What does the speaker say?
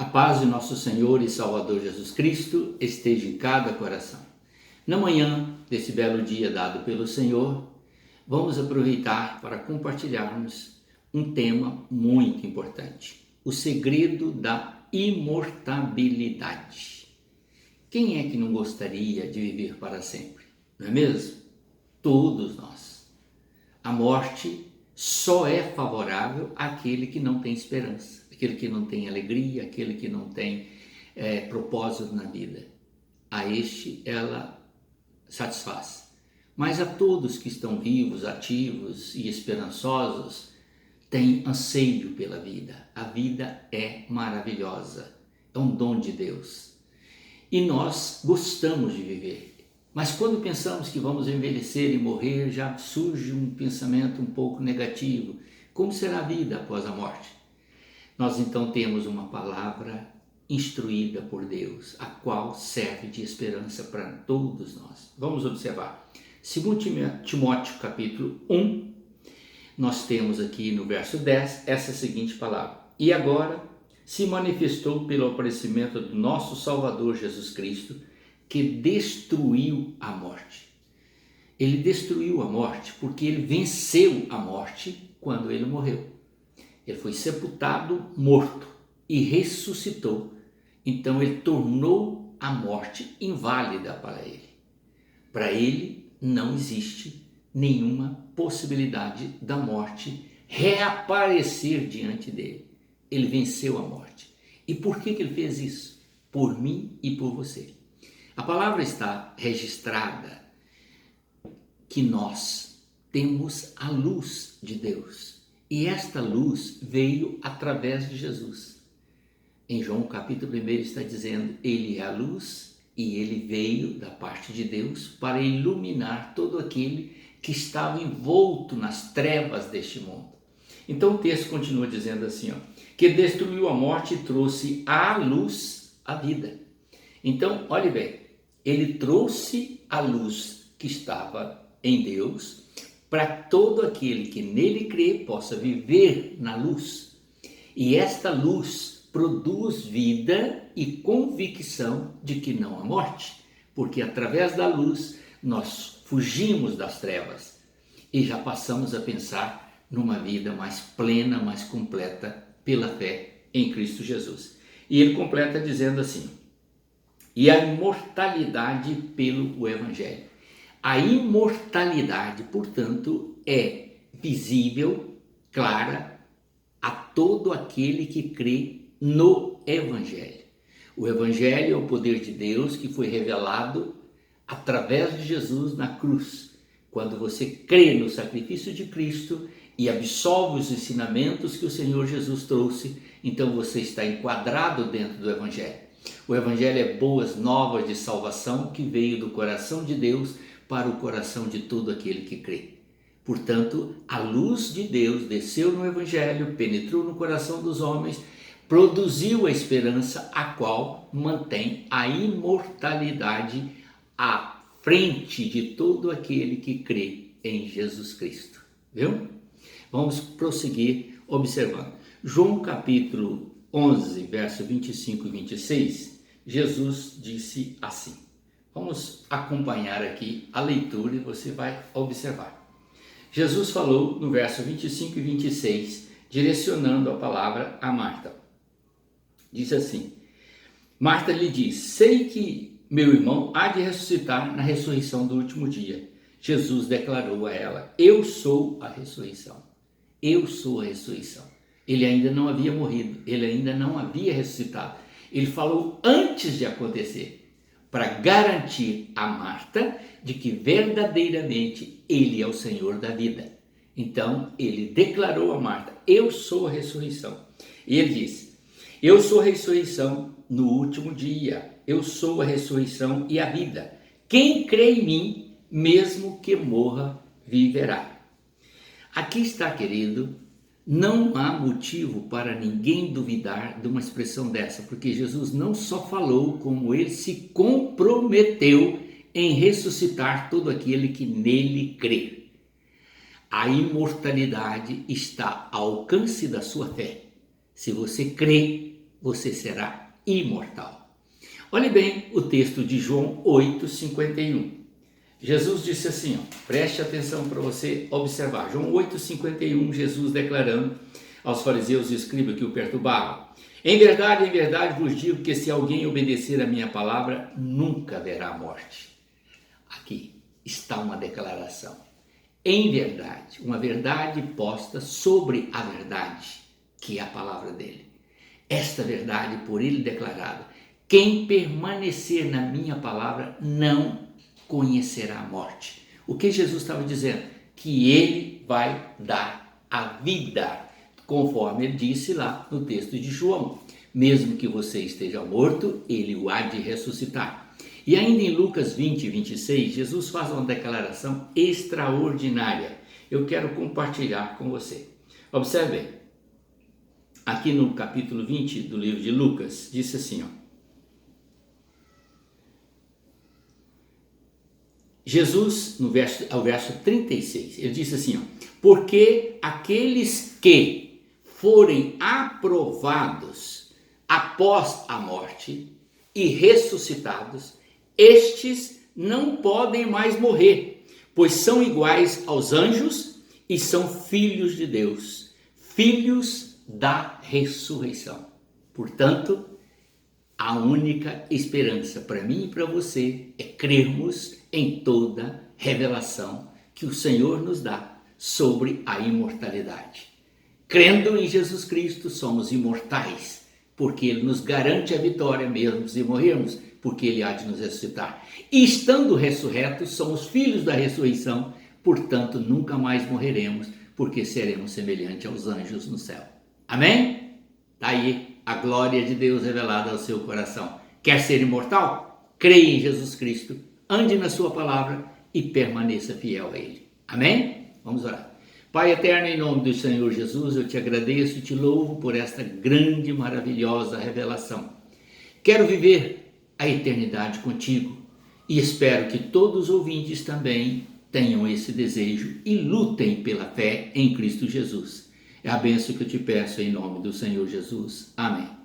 paz de nosso Senhor e Salvador Jesus Cristo esteja em cada coração. Na manhã desse belo dia dado pelo Senhor, vamos aproveitar para compartilharmos um tema muito importante: o segredo da imortalidade. Quem é que não gostaria de viver para sempre? Não é mesmo? Todos nós. A morte só é favorável àquele que não tem esperança, aquele que não tem alegria, aquele que não tem propósito na vida. A este ela satisfaz. Mas a todos que estão vivos, ativos e esperançosos, têm anseio pela vida. A vida é maravilhosa, é um dom de Deus. E nós gostamos de viver. Mas quando pensamos que vamos envelhecer e morrer, já surge um pensamento um pouco negativo. Como será a vida após a morte? Nós então temos uma palavra instruída por Deus, a qual serve de esperança para todos nós. Vamos observar. Segundo Timóteo capítulo 1, nós temos aqui no verso 10 essa seguinte palavra: E agora se manifestou pelo aparecimento do nosso Salvador Jesus Cristo, que destruiu a morte. Ele destruiu a morte porque ele venceu a morte quando ele morreu. Ele foi sepultado morto e ressuscitou. Então ele tornou a morte inválida para ele. Para ele não existe nenhuma possibilidade da morte reaparecer diante dele. Ele venceu a morte. E por que ele fez isso? Por mim e por você. A palavra está registrada que nós temos a luz de Deus. E esta luz veio através de Jesus. Em João capítulo 1 está dizendo: Ele é a luz e ele veio da parte de Deus para iluminar todo aquele que estava envolto nas trevas deste mundo. Então o texto continua dizendo assim, que destruiu a morte e trouxe à luz a vida. Então, olhe bem, ele trouxe a luz que estava em Deus para todo aquele que nele crê possa viver na luz. E esta luz produz vida e convicção de que não há morte, porque através da luz nós fugimos das trevas e já passamos a pensar numa vida mais plena, mais completa pela fé em Cristo Jesus. E ele completa dizendo assim: e a imortalidade pelo Evangelho. A imortalidade, portanto, é visível, clara, a todo aquele que crê no Evangelho. O Evangelho é o poder de Deus que foi revelado através de Jesus na cruz. Quando você crê no sacrifício de Cristo e absolve os ensinamentos que o Senhor Jesus trouxe, então você está enquadrado dentro do Evangelho. O Evangelho é boas novas de salvação que veio do coração de Deus para o coração de todo aquele que crê. Portanto, a luz de Deus desceu no Evangelho, penetrou no coração dos homens, produziu a esperança, a qual mantém a imortalidade à frente de todo aquele que crê em Jesus Cristo. Viu? Vamos prosseguir observando. João capítulo 11, verso 25 e 26, Jesus disse assim. Vamos acompanhar aqui a leitura e você vai observar. Jesus falou no verso 25 e 26, direcionando a palavra a Marta. Diz assim: Marta lhe diz: sei que meu irmão há de ressuscitar na ressurreição do último dia. Jesus declarou a ela: eu sou a ressurreição. Eu sou a ressurreição. Ele ainda não havia morrido, ele ainda não havia ressuscitado. Ele falou antes de acontecer, para garantir a Marta de que verdadeiramente ele é o Senhor da vida. Então ele declarou a Marta: eu sou a ressurreição. E ele disse: eu sou a ressurreição no último dia. Eu sou a ressurreição e a vida. Quem crê em mim, mesmo que morra, viverá. Aqui está, querido, não há motivo para ninguém duvidar de uma expressão dessa, porque Jesus não só falou, como ele se comprometeu em ressuscitar todo aquele que nele crê. A imortalidade está ao alcance da sua fé. Se você crê, você será imortal. Olhe bem o texto de João 8:51. Jesus disse assim, preste atenção para você observar. João 8:51, Jesus declarando aos fariseus e escribas que o perturbavam: em verdade vos digo que se alguém obedecer a minha palavra, nunca verá morte. Aqui está uma declaração. Em verdade, uma verdade posta sobre a verdade, que é a palavra dele. Esta verdade por ele declarada: quem permanecer na minha palavra não conhecerá a morte. O que Jesus estava dizendo? Que ele vai dar a vida, conforme ele disse lá no texto de João. Mesmo que você esteja morto, ele o há de ressuscitar. E ainda em Lucas 20:26, Jesus faz uma declaração extraordinária. Eu quero compartilhar com você. Observe, aqui no capítulo 20 do livro de Lucas, disse assim, Jesus, ao verso 36, ele disse assim, porque aqueles que forem aprovados após a morte e ressuscitados, estes não podem mais morrer, pois são iguais aos anjos e são filhos de Deus, filhos da ressurreição. Portanto, a única esperança para mim e para você é crermos em toda revelação que o Senhor nos dá sobre a imortalidade. Crendo em Jesus Cristo, somos imortais, porque Ele nos garante a vitória mesmo se morrermos, porque Ele há de nos ressuscitar. E estando ressurretos, somos filhos da ressurreição, portanto nunca mais morreremos, porque seremos semelhantes aos anjos no céu. Amém? Está aí a glória de Deus revelada ao seu coração. Quer ser imortal? Creia em Jesus Cristo, ande na sua palavra e permaneça fiel a Ele. Amém? Vamos orar. Pai eterno, em nome do Senhor Jesus, eu te agradeço e te louvo por esta grande e maravilhosa revelação. Quero viver a eternidade contigo e espero que todos os ouvintes também tenham esse desejo e lutem pela fé em Cristo Jesus. É a bênção que eu te peço em nome do Senhor Jesus. Amém.